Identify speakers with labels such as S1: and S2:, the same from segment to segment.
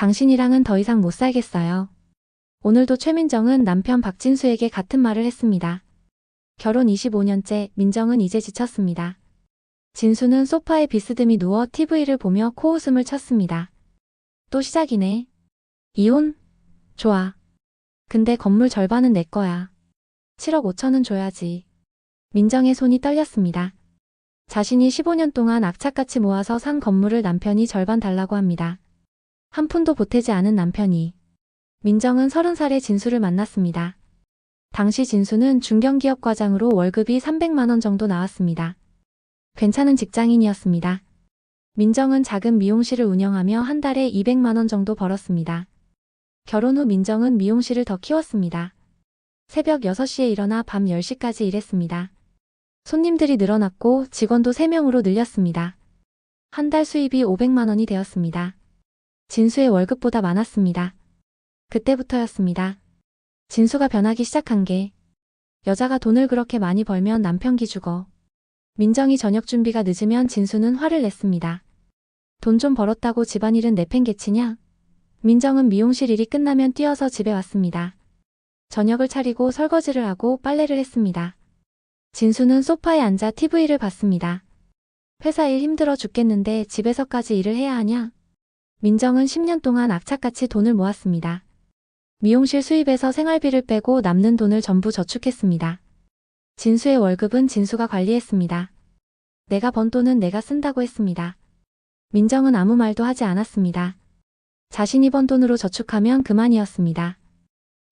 S1: 당신이랑은 더 이상 못 살겠어요. 오늘도 최민정은 남편 박진수에게 같은 말을 했습니다. 결혼 25년째 민정은 이제 지쳤습니다. 진수는 소파에 비스듬히 누워 TV를 보며 코웃음을 쳤습니다. 또 시작이네. 이혼? 좋아. 근데 건물 절반은 내 거야. 7억 5천은 줘야지. 민정의 손이 떨렸습니다. 자신이 15년 동안 악착같이 모아서 산 건물을 남편이 절반 달라고 합니다. 한 푼도 보태지 않은 남편이. 민정은 30살에 진수를 만났습니다. 당시 진수는 중견기업 과장으로 월급이 300만 원 정도 나왔습니다. 괜찮은 직장인이었습니다. 민정은 작은 미용실을 운영하며 한 달에 200만 원 정도 벌었습니다. 결혼 후 민정은 미용실을 더 키웠습니다. 새벽 6시에 일어나 밤 10시까지 일했습니다. 손님들이 늘어났고 직원도 3명으로 늘렸습니다. 한 달 수입이 500만 원이 되었습니다. 진수의 월급보다 많았습니다. 그때부터였습니다. 진수가 변하기 시작한 게 여자가 돈을 그렇게 많이 벌면 남편 기죽어. 민정이 저녁 준비가 늦으면 진수는 화를 냈습니다. 돈 좀 벌었다고 집안일은 내팽개치냐? 민정은 미용실 일이 끝나면 뛰어서 집에 왔습니다. 저녁을 차리고 설거지를 하고 빨래를 했습니다. 진수는 소파에 앉아 TV를 봤습니다. 회사 일 힘들어 죽겠는데 집에서까지 일을 해야 하냐? 민정은 10년 동안 악착같이 돈을 모았습니다. 미용실 수입에서 생활비를 빼고 남는 돈을 전부 저축했습니다. 진수의 월급은 진수가 관리했습니다. 내가 번 돈은 내가 쓴다고 했습니다. 민정은 아무 말도 하지 않았습니다. 자신이 번 돈으로 저축하면 그만이었습니다.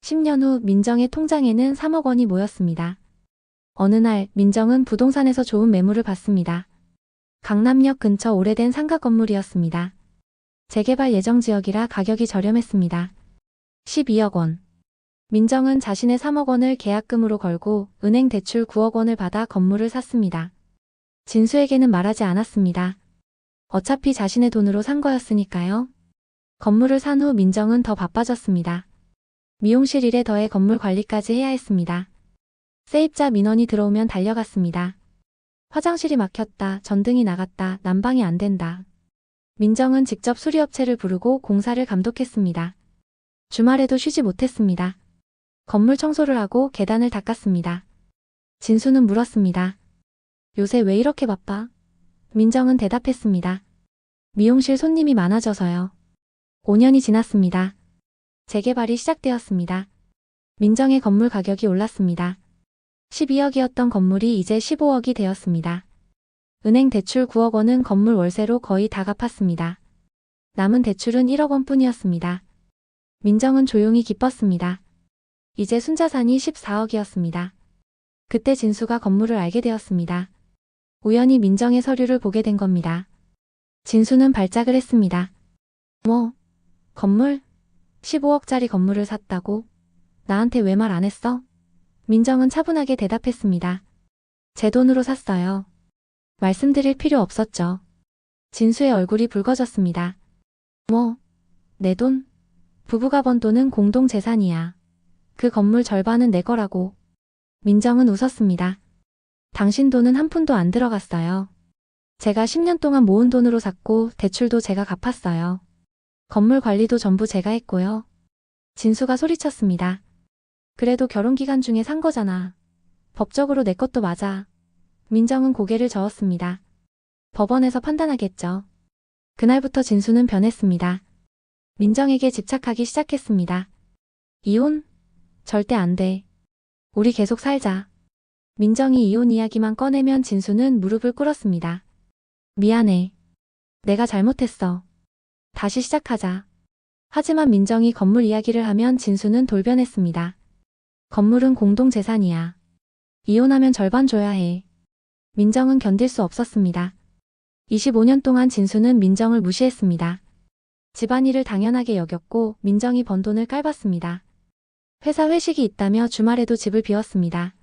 S1: 10년 후 민정의 통장에는 3억 원이 모였습니다. 어느 날 민정은 부동산에서 좋은 매물을 받습니다. 강남역 근처 오래된 상가 건물이었습니다. 재개발 예정 지역이라 가격이 저렴했습니다. 12억 원. 민정은 자신의 3억 원을 계약금으로 걸고 은행 대출 9억 원을 받아 건물을 샀습니다. 진수에게는 말하지 않았습니다. 어차피 자신의 돈으로 산 거였으니까요. 건물을 산 후 민정은 더 바빠졌습니다. 미용실 일에 더해 건물 관리까지 해야 했습니다. 세입자 민원이 들어오면 달려갔습니다. 화장실이 막혔다, 전등이 나갔다, 난방이 안 된다. 민정은 직접 수리업체를 부르고 공사를 감독했습니다. 주말에도 쉬지 못했습니다. 건물 청소를 하고 계단을 닦았습니다. 진수는 물었습니다. 요새 왜 이렇게 바빠? 민정은 대답했습니다. 미용실 손님이 많아져서요. 5년이 지났습니다. 재개발이 시작되었습니다. 민정의 건물 가격이 올랐습니다. 12억이었던 건물이 이제 15억이 되었습니다. 은행 대출 9억 원은 건물 월세로 거의 다 갚았습니다. 남은 대출은 1억 원뿐이었습니다. 민정은 조용히 기뻤습니다. 이제 순자산이 14억이었습니다. 그때 진수가 건물을 알게 되었습니다. 우연히 민정의 서류를 보게 된 겁니다. 진수는 발작을 했습니다. 뭐? 건물? 15억짜리 건물을 샀다고? 나한테 왜 말 안 했어? 민정은 차분하게 대답했습니다. 제 돈으로 샀어요. 말씀드릴 필요 없었죠. 진수의 얼굴이 붉어졌습니다. 뭐? 내 돈? 부부가 번 돈은 공동재산이야. 그 건물 절반은 내 거라고. 민정은 웃었습니다. 당신 돈은 한 푼도 안 들어갔어요. 제가 10년 동안 모은 돈으로 샀고 대출도 제가 갚았어요. 건물 관리도 전부 제가 했고요. 진수가 소리쳤습니다. 그래도 결혼 기간 중에 산 거잖아. 법적으로 내 것도 맞아. 민정은 고개를 저었습니다. 법원에서 판단하겠죠. 그날부터 진수는 변했습니다. 민정에게 집착하기 시작했습니다. 이혼? 절대 안 돼. 우리 계속 살자. 민정이 이혼 이야기만 꺼내면 진수는 무릎을 꿇었습니다. 미안해. 내가 잘못했어. 다시 시작하자. 하지만 민정이 건물 이야기를 하면 진수는 돌변했습니다. 건물은 공동재산이야. 이혼하면 절반 줘야 해. 민정은 견딜 수 없었습니다. 25년 동안 진수는 민정을 무시했습니다. 집안일을 당연하게 여겼고 민정이 번 돈을 깔봤습니다. 회사 회식이 있다며 주말에도 집을 비웠습니다.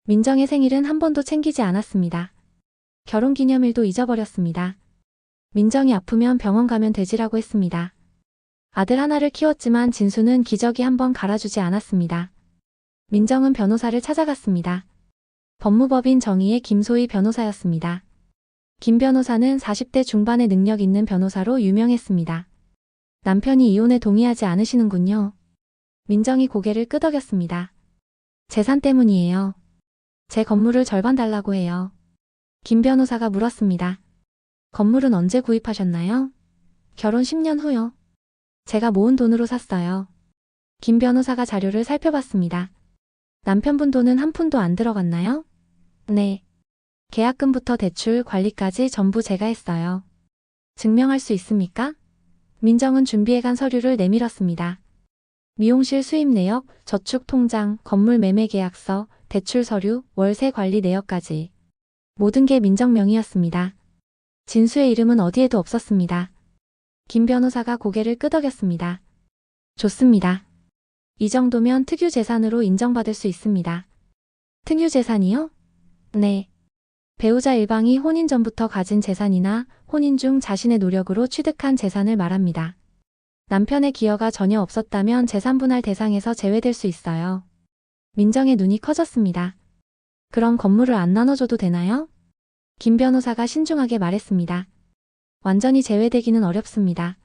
S1: 민정의 생일은 한 번도 챙기지 않았습니다. 결혼기념일도 잊어버렸습니다. 민정이 아프면 병원 가면 되지라고 했습니다. 아들 하나를 키웠지만 진수는 기저귀 한 번 갈아주지 않았습니다. 민정은 변호사를 찾아갔습니다. 법무법인 정의의 김소희 변호사였습니다. 김 변호사는 40대 중반의 능력 있는 변호사로 유명했습니다. 남편이 이혼에 동의하지 않으시는군요. 민정이 고개를 끄덕였습니다. 재산 때문이에요. 제 건물을 절반 달라고 해요. 김 변호사가 물었습니다. 건물은 언제 구입하셨나요? 결혼 10년 후요. 제가 모은 돈으로 샀어요. 김 변호사가 자료를 살펴봤습니다. 남편분 돈은 한 푼도 안 들어갔나요? 네. 계약금부터 대출, 관리까지 전부 제가 했어요. 증명할 수 있습니까? 민정은 준비해간 서류를 내밀었습니다. 미용실 수입 내역, 저축 통장, 건물 매매 계약서, 대출 서류, 월세 관리 내역까지. 모든 게 민정 명의였습니다. 진수의 이름은 어디에도 없었습니다. 김 변호사가 고개를 끄덕였습니다. 좋습니다. 이 정도면 특유재산으로 인정받을 수 있습니다. 특유재산이요? 네. 배우자 일방이 혼인 전부터 가진 재산이나 혼인 중 자신의 노력으로 취득한 재산을 말합니다. 남편의 기여가 전혀 없었다면 재산분할 대상에서 제외될 수 있어요. 민정의 눈이 커졌습니다. 그럼 건물을 안 나눠줘도 되나요? 김 변호사가 신중하게 말했습니다. 완전히 제외되기는 어렵습니다.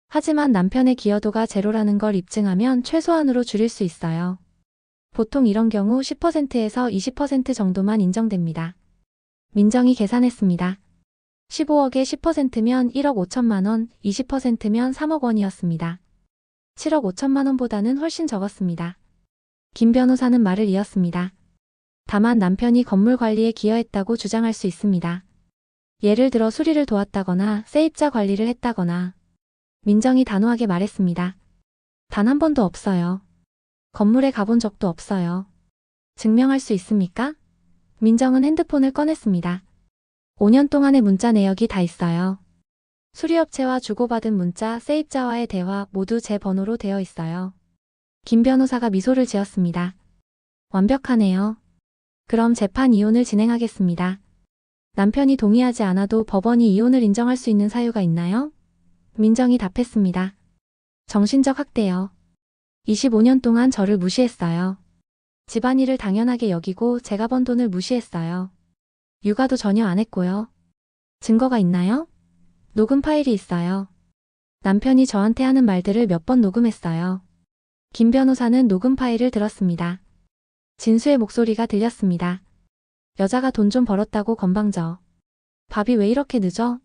S1: 하지만 남편의 기여도가 제로라는 걸 입증하면 최소한으로 줄일 수 있어요. 보통 이런 경우 10%에서 20% 정도만 인정됩니다. 민정이 계산했습니다. 15억에 10%면 1억 5천만 원, 20%면 3억 원이었습니다. 7억 5천만 원보다는 훨씬 적었습니다. 김 변호사는 말을 이었습니다. 다만 남편이 건물 관리에 기여했다고 주장할 수 있습니다. 예를 들어 수리를 도왔다거나 세입자 관리를 했다거나. 민정이 단호하게 말했습니다. 단 한 번도 없어요. 건물에 가본 적도 없어요. 증명할 수 있습니까? 민정은 핸드폰을 꺼냈습니다. 5년 동안의 문자 내역이 다 있어요. 수리업체와 주고받은 문자, 세입자와의 대화 모두 제 번호로 되어 있어요. 김 변호사가 미소를 지었습니다. 완벽하네요. 그럼 재판 이혼을 진행하겠습니다. 남편이 동의하지 않아도 법원이 이혼을 인정할 수 있는 사유가 있나요? 민정이 답했습니다. 정신적 학대요. 25년 동안 저를 무시했어요. 집안일을 당연하게 여기고 제가 번 돈을 무시했어요. 육아도 전혀 안 했고요. 증거가 있나요? 녹음 파일이 있어요. 남편이 저한테 하는 말들을 몇 번 녹음했어요. 김 변호사는 녹음 파일을 들었습니다. 진수의 목소리가 들렸습니다. 여자가 돈 좀 벌었다고 건방져. 밥이 왜 이렇게 늦어?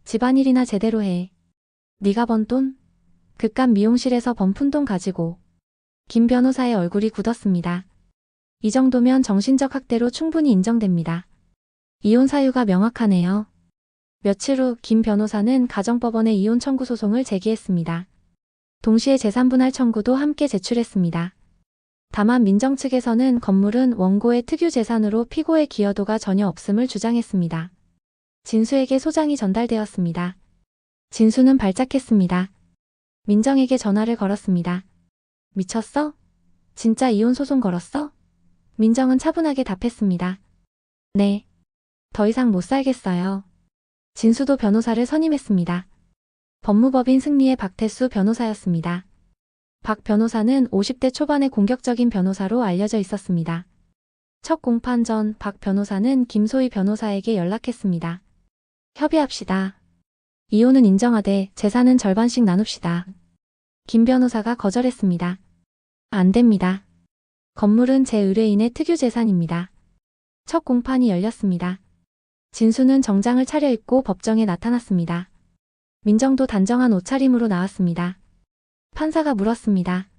S1: 집안일이나 제대로 해. 네가 번 돈? 그깟 미용실에서 번 푼돈 가지고. 김 변호사의 얼굴이 굳었습니다. 이 정도면 정신적 학대로 충분히 인정됩니다. 이혼 사유가 명확하네요. 며칠 후 김 변호사는 가정법원에 이혼 청구 소송을 제기했습니다. 동시에 재산분할 청구도 함께 제출했습니다. 다만 민정 측에서는 건물은 원고의 특유재산으로 피고의 기여도가 전혀 없음을 주장했습니다. 진수에게 소장이 전달되었습니다. 진수는 발작했습니다. 민정에게 전화를 걸었습니다. 미쳤어? 진짜 이혼 소송 걸었어? 민정은 차분하게 답했습니다. 네. 더 이상 못 살겠어요. 진수도 변호사를 선임했습니다. 법무법인 승리의 박태수 변호사였습니다. 박 변호사는 50대 초반의 공격적인 변호사로 알려져 있었습니다. 첫 공판 전 박 변호사는 김소희 변호사에게 연락했습니다. 협의합시다. 이혼은 인정하되 재산은 절반씩 나눕시다. 김 변호사가 거절했습니다. 안 됩니다. 건물은 제 의뢰인의 특유재산입니다. 첫 공판이 열렸습니다. 진수는 정장을 차려입고 법정에 나타났습니다. 민정도 단정한 옷차림으로 나왔습니다. 판사가 물었습니다.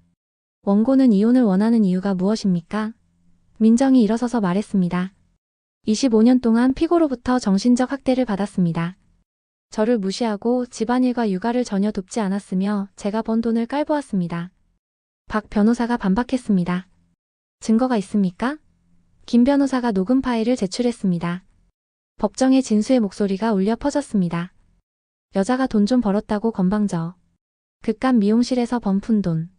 S1: 원고는 이혼을 원하는 이유가 무엇입니까? 민정이 일어서서 말했습니다. 25년 동안 피고로부터 정신적 학대를 받았습니다. 저를 무시하고 집안일과 육아를 전혀 돕지 않았으며 제가 번 돈을 깔보았습니다. 박 변호사가 반박했습니다. 증거가 있습니까? 김 변호사가 녹음 파일을 제출했습니다. 법정에 진수의 목소리가 울려 퍼졌습니다. 여자가 돈 좀 벌었다고 건방져. 그깟 미용실에서 번 푼돈.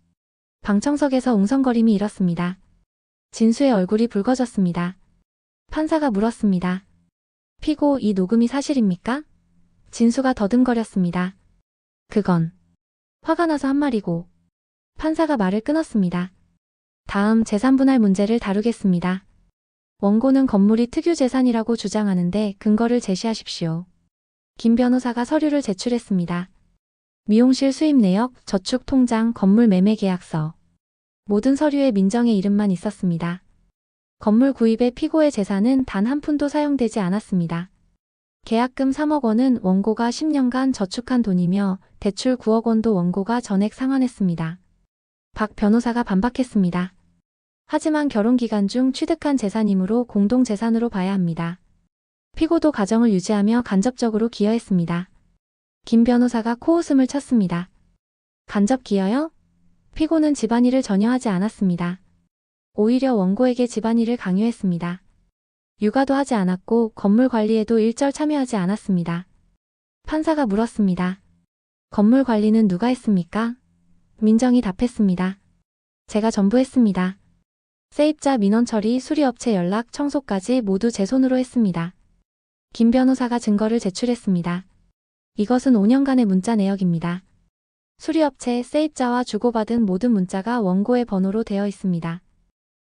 S1: 방청석에서 웅성거림이 일었습니다. 진수의 얼굴이 붉어졌습니다. 판사가 물었습니다. 피고 이 녹음이 사실입니까? 진수가 더듬거렸습니다. 그건 화가 나서 한 말이고. 판사가 말을 끊었습니다. 다음 재산분할 문제를 다루겠습니다. 원고는 건물이 특유재산이라고 주장하는데 근거를 제시하십시오. 김 변호사가 서류를 제출했습니다. 미용실 수입 내역, 저축 통장, 건물 매매 계약서. 모든 서류에 민정의 이름만 있었습니다. 건물 구입에 피고의 재산은 단 한 푼도 사용되지 않았습니다. 계약금 3억 원은 원고가 10년간 저축한 돈이며 대출 9억 원도 원고가 전액 상환했습니다. 박 변호사가 반박했습니다. 하지만 결혼 기간 중 취득한 재산이므로 공동재산으로 봐야 합니다. 피고도 가정을 유지하며 간접적으로 기여했습니다. 김 변호사가 코웃음을 쳤습니다. 간접 기여요? 피고는 집안일을 전혀 하지 않았습니다. 오히려 원고에게 집안일을 강요했습니다. 육아도 하지 않았고 건물 관리에도 일절 참여하지 않았습니다. 판사가 물었습니다. 건물 관리는 누가 했습니까? 민정이 답했습니다. 제가 전부 했습니다. 세입자 민원 처리, 수리업체 연락, 청소까지 모두 제 손으로 했습니다. 김 변호사가 증거를 제출했습니다. 이것은 5년간의 문자 내역입니다. 수리업체, 세입자와 주고받은 모든 문자가 원고의 번호로 되어 있습니다.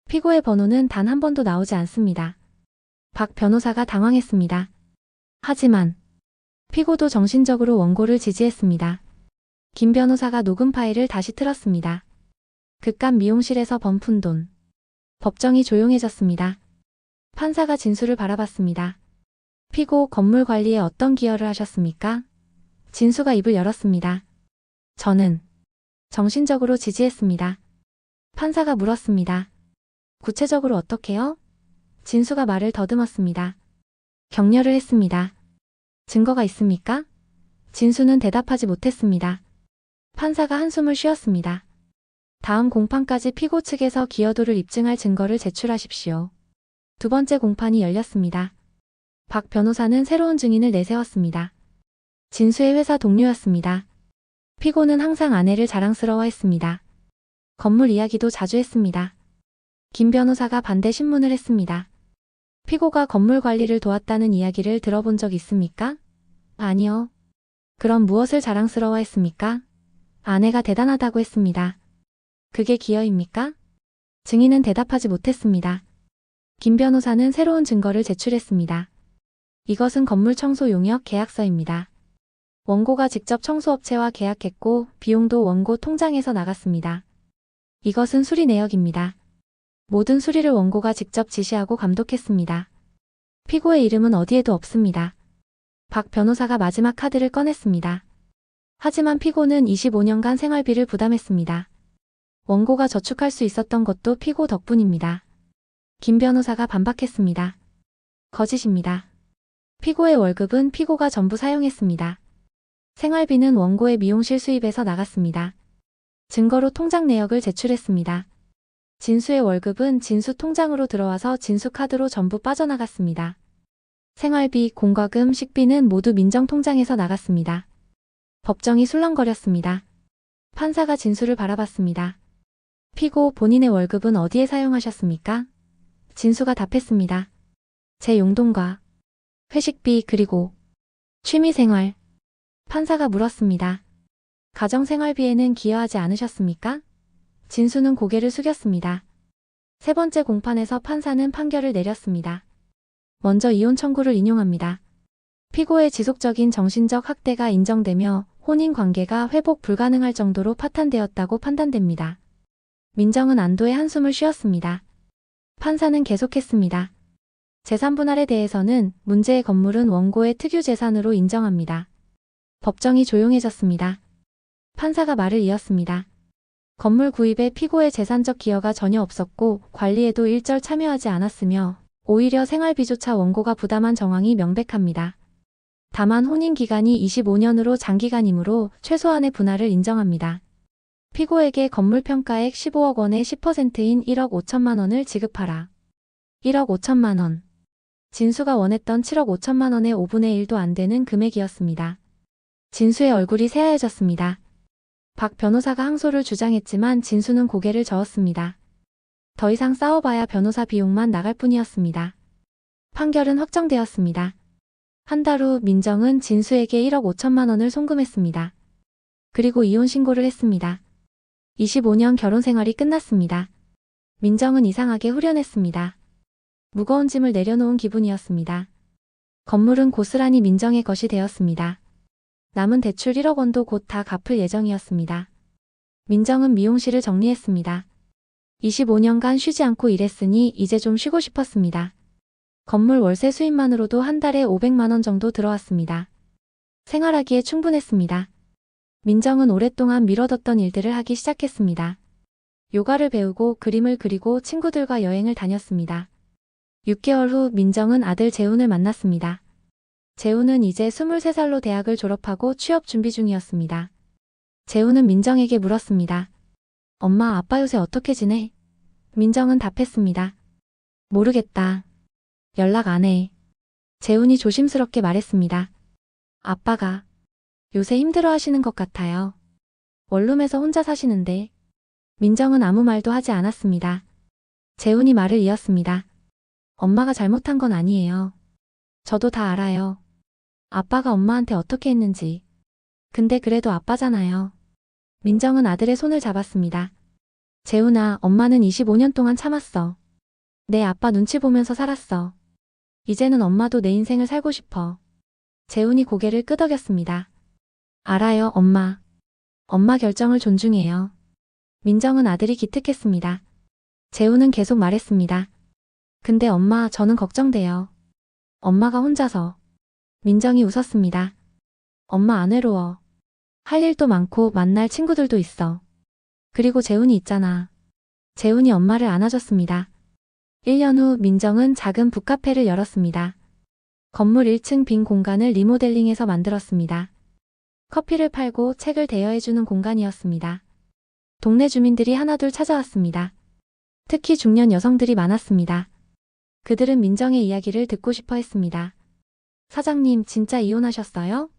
S1: 피고의 번호는 단 한 번도 나오지 않습니다. 박 변호사가 당황했습니다. 하지만 피고도 정신적으로 원고를 지지했습니다. 김 변호사가 녹음 파일을 다시 틀었습니다. 그깟 미용실에서 번 푼 돈. 법정이 조용해졌습니다. 판사가 진술을 바라봤습니다. 피고, 건물 관리에 어떤 기여를 하셨습니까? 진수가 입을 열었습니다. 저는 정신적으로 지지했습니다. 판사가 물었습니다. 구체적으로 어떻게요? 진수가 말을 더듬었습니다. 격려를 했습니다. 증거가 있습니까? 진수는 대답하지 못했습니다. 판사가 한숨을 쉬었습니다. 다음 공판까지 피고 측에서 기여도를 입증할 증거를 제출하십시오. 두 번째 공판이 열렸습니다. 박 변호사는 새로운 증인을 내세웠습니다. 진수의 회사 동료였습니다. 피고는 항상 아내를 자랑스러워했습니다. 건물 이야기도 자주 했습니다. 김 변호사가 반대 신문을 했습니다. 피고가 건물 관리를 도왔다는 이야기를 들어본 적 있습니까? 아니요. 그럼 무엇을 자랑스러워했습니까? 아내가 대단하다고 했습니다. 그게 기여입니까? 증인은 대답하지 못했습니다. 김 변호사는 새로운 증거를 제출했습니다. 이것은 건물 청소 용역 계약서입니다. 원고가 직접 청소업체와 계약했고 비용도 원고 통장에서 나갔습니다. 이것은 수리 내역입니다. 모든 수리를 원고가 직접 지시하고 감독했습니다. 피고의 이름은 어디에도 없습니다. 박 변호사가 마지막 카드를 꺼냈습니다. 하지만 피고는 25년간 생활비를 부담했습니다. 원고가 저축할 수 있었던 것도 피고 덕분입니다. 김 변호사가 반박했습니다. 거짓입니다. 피고의 월급은 피고가 전부 사용했습니다. 생활비는 원고의 미용실 수입에서 나갔습니다. 증거로 통장 내역을 제출했습니다. 진수의 월급은 진수 통장으로 들어와서 진수 카드로 전부 빠져나갔습니다. 생활비, 공과금, 식비는 모두 민정 통장에서 나갔습니다. 법정이 술렁거렸습니다. 판사가 진수를 바라봤습니다. 피고 본인의 월급은 어디에 사용하셨습니까? 진수가 답했습니다. 제 용돈과 회식비 그리고 취미생활. 판사가 물었습니다. 가정생활비에는 기여하지 않으셨습니까? 진수는 고개를 숙였습니다. 세 번째 공판에서 판사는 판결을 내렸습니다. 먼저 이혼 청구를 인용합니다. 피고의 지속적인 정신적 학대가 인정되며 혼인관계가 회복 불가능할 정도로 파탄되었다고 판단됩니다. 민정은 안도의 한숨을 쉬었습니다. 판사는 계속했습니다. 재산분할에 대해서는 문제의 건물은 원고의 특유재산으로 인정합니다. 법정이 조용해졌습니다. 판사가 말을 이었습니다. 건물 구입에 피고의 재산적 기여가 전혀 없었고 관리에도 일절 참여하지 않았으며 오히려 생활비조차 원고가 부담한 정황이 명백합니다. 다만 혼인기간이 25년으로 장기간이므로 최소한의 분할을 인정합니다. 피고에게 건물평가액 15억 원의 10%인 1억 5천만 원을 지급하라. 1억 5천만 원. 진수가 원했던 7억 5천만 원의 5분의 1도 안 되는 금액이었습니다. 진수의 얼굴이 새하얘졌습니다. 박 변호사가 항소를 주장했지만 진수는 고개를 저었습니다. 더 이상 싸워봐야 변호사 비용만 나갈 뿐이었습니다. 판결은 확정되었습니다. 한 달 후 민정은 진수에게 1억 5천만 원을 송금했습니다. 그리고 이혼 신고를 했습니다. 25년 결혼 생활이 끝났습니다. 민정은 이상하게 후련했습니다. 무거운 짐을 내려놓은 기분이었습니다. 건물은 고스란히 민정의 것이 되었습니다. 남은 대출 1억 원도 곧 다 갚을 예정이었습니다. 민정은 미용실을 정리했습니다. 25년간 쉬지 않고 일했으니 이제 좀 쉬고 싶었습니다. 건물 월세 수입만으로도 한 달에 500만 원 정도 들어왔습니다. 생활하기에 충분했습니다. 민정은 오랫동안 미뤄뒀던 일들을 하기 시작했습니다. 요가를 배우고 그림을 그리고 친구들과 여행을 다녔습니다. 6개월 후 민정은 아들 재훈을 만났습니다. 재훈은 이제 23살로 대학을 졸업하고 취업 준비 중이었습니다. 재훈은 민정에게 물었습니다. 엄마, 아빠 요새 어떻게 지내? 민정은 답했습니다. 모르겠다. 연락 안 해. 재훈이 조심스럽게 말했습니다. 아빠가 요새 힘들어 하시는 것 같아요. 원룸에서 혼자 사시는데. 민정은 아무 말도 하지 않았습니다. 재훈이 말을 이었습니다. 엄마가 잘못한 건 아니에요. 저도 다 알아요. 아빠가 엄마한테 어떻게 했는지. 근데 그래도 아빠잖아요. 민정은 아들의 손을 잡았습니다. 재훈아, 엄마는 25년 동안 참았어. 내 아빠 눈치 보면서 살았어. 이제는 엄마도 내 인생을 살고 싶어. 재훈이 고개를 끄덕였습니다. 알아요, 엄마. 엄마 결정을 존중해요. 민정은 아들이 기특했습니다. 재훈은 계속 말했습니다. 근데 엄마, 저는 걱정돼요. 엄마가 혼자서. 민정이 웃었습니다. 엄마 안 외로워. 할 일도 많고 만날 친구들도 있어. 그리고 재훈이 있잖아. 재훈이 엄마를 안아줬습니다. 1년 후 민정은 작은 북카페를 열었습니다. 건물 1층 빈 공간을 리모델링해서 만들었습니다. 커피를 팔고 책을 대여해주는 공간이었습니다. 동네 주민들이 하나둘 찾아왔습니다. 특히 중년 여성들이 많았습니다. 그들은 민정의 이야기를 듣고 싶어 했습니다. 사장님, 진짜 이혼하셨어요?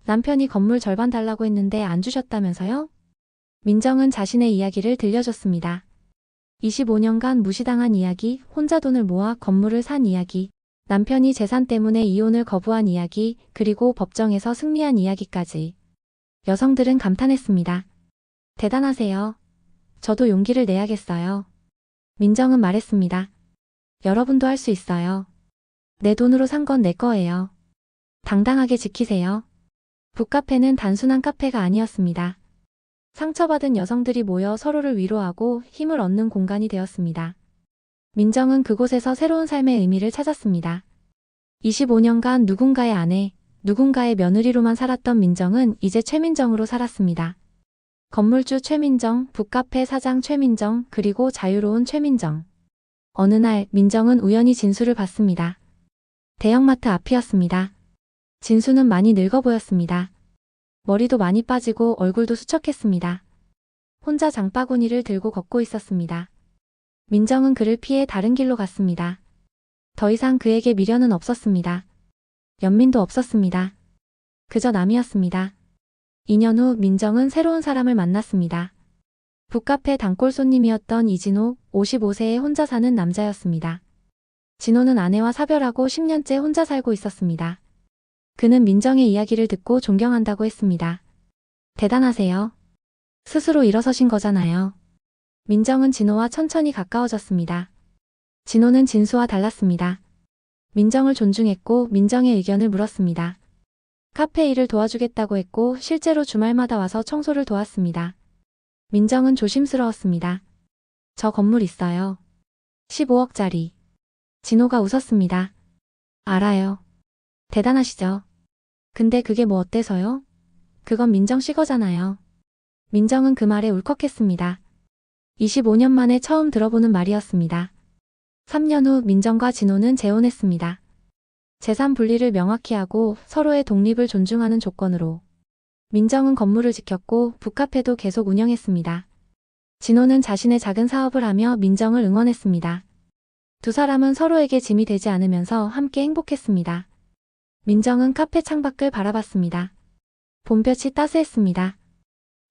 S1: 남편이 건물 절반 달라고 했는데 안 주셨다면서요? 민정은 자신의 이야기를 들려줬습니다. 25년간 무시당한 이야기, 혼자 돈을 모아 건물을 산 이야기, 남편이 재산 때문에 이혼을 거부한 이야기, 그리고 법정에서 승리한 이야기까지. 여성들은 감탄했습니다. 대단하세요. 저도 용기를 내야겠어요. 민정은 말했습니다. 여러분도 할 수 있어요. 내 돈으로 산 건 내 거예요. 당당하게 지키세요. 북카페는 단순한 카페가 아니었습니다. 상처받은 여성들이 모여 서로를 위로하고 힘을 얻는 공간이 되었습니다. 민정은 그곳에서 새로운 삶의 의미를 찾았습니다. 25년간 누군가의 아내, 누군가의 며느리로만 살았던 민정은 이제 최민정으로 살았습니다. 건물주 최민정, 북카페 사장 최민정, 그리고 자유로운 최민정. 어느 날 민정은 우연히 진수를 봤습니다. 대형마트 앞이었습니다. 진수는 많이 늙어 보였습니다. 머리도 많이 빠지고 얼굴도 수척했습니다. 혼자 장바구니를 들고 걷고 있었습니다. 민정은 그를 피해 다른 길로 갔습니다. 더 이상 그에게 미련은 없었습니다. 연민도 없었습니다. 그저 남이었습니다. 2년 후 민정은 새로운 사람을 만났습니다. 북카페 단골 손님이었던 이진호, 55세의 혼자 사는 남자였습니다. 진호는 아내와 사별하고 10년째 혼자 살고 있었습니다. 그는 민정의 이야기를 듣고 존경한다고 했습니다. 대단하세요. 스스로 일어서신 거잖아요. 민정은 진호와 천천히 가까워졌습니다. 진호는 진수와 달랐습니다. 민정을 존중했고 민정의 의견을 물었습니다. 카페 일을 도와주겠다고 했고 실제로 주말마다 와서 청소를 도왔습니다. 민정은 조심스러웠습니다. 저 건물 있어요. 15억짜리. 진호가 웃었습니다. 알아요. 대단하시죠. 근데 그게 뭐 어때서요? 그건 민정 씨 거잖아요. 민정은 그 말에 울컥했습니다. 25년 만에 처음 들어보는 말이었습니다. 3년 후 민정과 진호는 재혼했습니다. 재산 분리를 명확히 하고 서로의 독립을 존중하는 조건으로. 민정은 건물을 지켰고 북카페도 계속 운영했습니다. 진호는 자신의 작은 사업을 하며 민정을 응원했습니다. 두 사람은 서로에게 짐이 되지 않으면서 함께 행복했습니다. 민정은 카페 창밖을 바라봤습니다. 봄볕이 따스했습니다.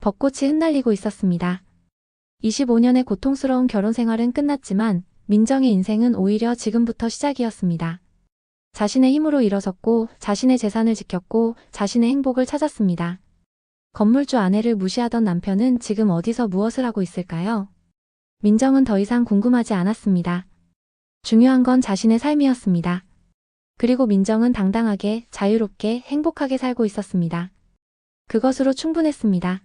S1: 벚꽃이 흩날리고 있었습니다. 25년의 고통스러운 결혼 생활은 끝났지만 민정의 인생은 오히려 지금부터 시작이었습니다. 자신의 힘으로 일어섰고 자신의 재산을 지켰고 자신의 행복을 찾았습니다. 건물주 아내를 무시하던 남편은 지금 어디서 무엇을 하고 있을까요? 민정은 더 이상 궁금하지 않았습니다. 중요한 건 자신의 삶이었습니다. 그리고 민정은 당당하게, 자유롭게, 행복하게 살고 있었습니다. 그것으로 충분했습니다.